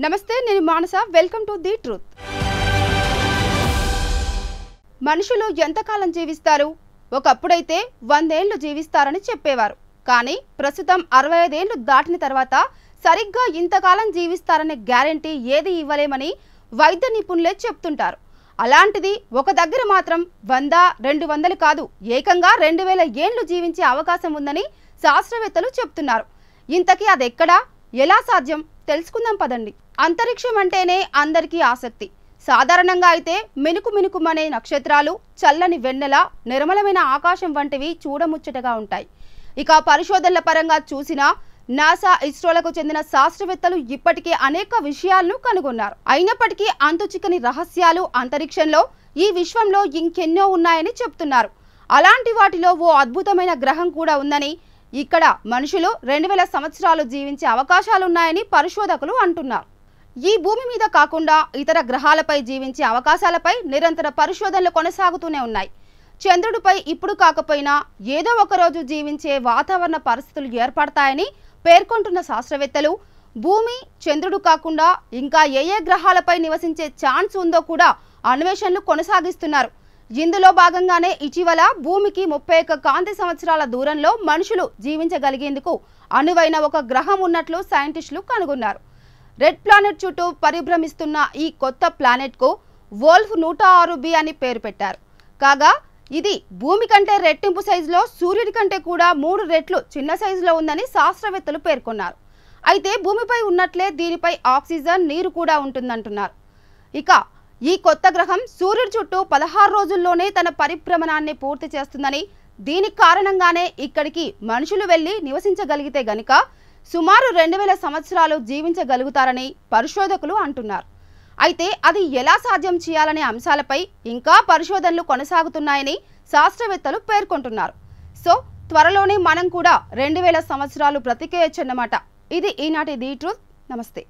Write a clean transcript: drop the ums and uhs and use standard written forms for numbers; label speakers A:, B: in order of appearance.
A: నమస్తే, నేను Manasa. Welcome to the truth. మనుషులు ఎంతకాలం జీవిస్తారు? ఒకప్పుడైతే 100 ఏళ్లు జీవిస్తారని చెప్పేవారు. కానీ ప్రస్తుతం 65 ఏళ్లు దాటిన తర్వాత సరిగ్గా ఇంతకాలం జీవిస్తారనే గ్యారెంటీ ఏది ఇవ్వలేమని వైద్య నిపుణులే చెప్తుంటారు. అలాంటిది ఒక దగ్గర మాత్రం 100, 200 కాదు, ఏకంగా 2000 ఏళ్లు జీవించే అవకాశం ఉందని శాస్త్రవేత్తలు చెప్తున్నారు. ఇంతకీ అదెక్కడా, ఎలా సాధ్యం తెలుసుకుందాం పదండి. అంతరిక్షం అంటేనే అందరికీ ఆసక్తి. సాధారణంగా అయితే మినుకుమనే నక్షత్రాలు, చల్లని వెన్నెల, నిర్మలమైన ఆకాశం వంటివి చూడముచ్చటగా ఉంటాయి. ఇక పరిశోధనల పరంగా చూసినా నాసా, ఇస్రోలకు చెందిన శాస్త్రవేత్తలు ఇప్పటికే అనేక విషయాలను కనుగొన్నారు. అయినప్పటికీ అంతుచిక్కని రహస్యాలు అంతరిక్షంలో, ఈ విశ్వంలో ఇంకెన్నో ఉన్నాయని చెప్తున్నారు. అలాంటి వాటిలో ఓ అద్భుతమైన గ్రహం కూడా ఉందని, ఇక్కడ మనుషులు 2000 సంవత్సరాలు జీవించే అవకాశాలున్నాయని పరిశోధకులు అంటున్నారు. ఈ భూమి మీద కాకుండా ఇతర గ్రహాలపై జీవించే అవకాశాలపై నిరంతర పరిశోధనలు కొనసాగుతూనే ఉన్నాయి. చంద్రుడిపై ఇప్పుడు కాకపోయినా ఏదో ఒకరోజు జీవించే వాతావరణ పరిస్థితులు ఏర్పడతాయని పేర్కొంటున్న శాస్త్రవేత్తలు, భూమి, చంద్రుడు కాకుండా ఇంకా ఏ గ్రహాలపై నివసించే ఛాన్స్ ఉందో కూడా అన్వేషణలు కొనసాగిస్తున్నారు. ఇందులో భాగంగానే ఇటీవల భూమికి 31 కాంతి సంవత్సరాల దూరంలో మనుషులు జీవించగలిగేందుకు అనువైన ఒక గ్రహం ఉన్నట్లు సైంటిస్టులు కనుగొన్నారు. రెడ్ ప్లానెట్ చుట్టూ పరిభ్రమిస్తున్న ఈ కొత్త ప్లానెట్కు వోల్ఫ్ 106b అని పేరు పెట్టారు. కాగా ఇది భూమి కంటే రెట్టింపు సైజులో, సూర్యుడి కంటే కూడా 3 రెట్లు చిన్న సైజులో ఉందని శాస్త్రవేత్తలు పేర్కొన్నారు. అయితే భూమిపై ఉన్నట్లే దీనిపై ఆక్సిజన్, నీరు కూడా ఉంటుందంటున్నారు. ఇక ఈ కొత్త గ్రహం సూర్యుడి చుట్టూ 16 రోజుల్లోనే తన పరిభ్రమణాన్ని పూర్తి చేస్తుందని, దీనికి కారణంగానే ఇక్కడికి మనుషులు వెళ్లి నివసించగలిగితే గనుక సుమారు 2000 సంవత్సరాలు జీవించగలుగుతారని పరిశోధకులు అంటున్నారు. అయితే అది ఎలా సాధ్యం చేయాలనే అంశాలపై ఇంకా పరిశోధనలు కొనసాగుతున్నాయని శాస్త్రవేత్తలు పేర్కొంటున్నారు. సో త్వరలోనే మనం కూడా 2000 సంవత్సరాలు బ్రతికేయొచ్చన్నమాట. ఇది ఈనాటి ది ట్రూత్. నమస్తే.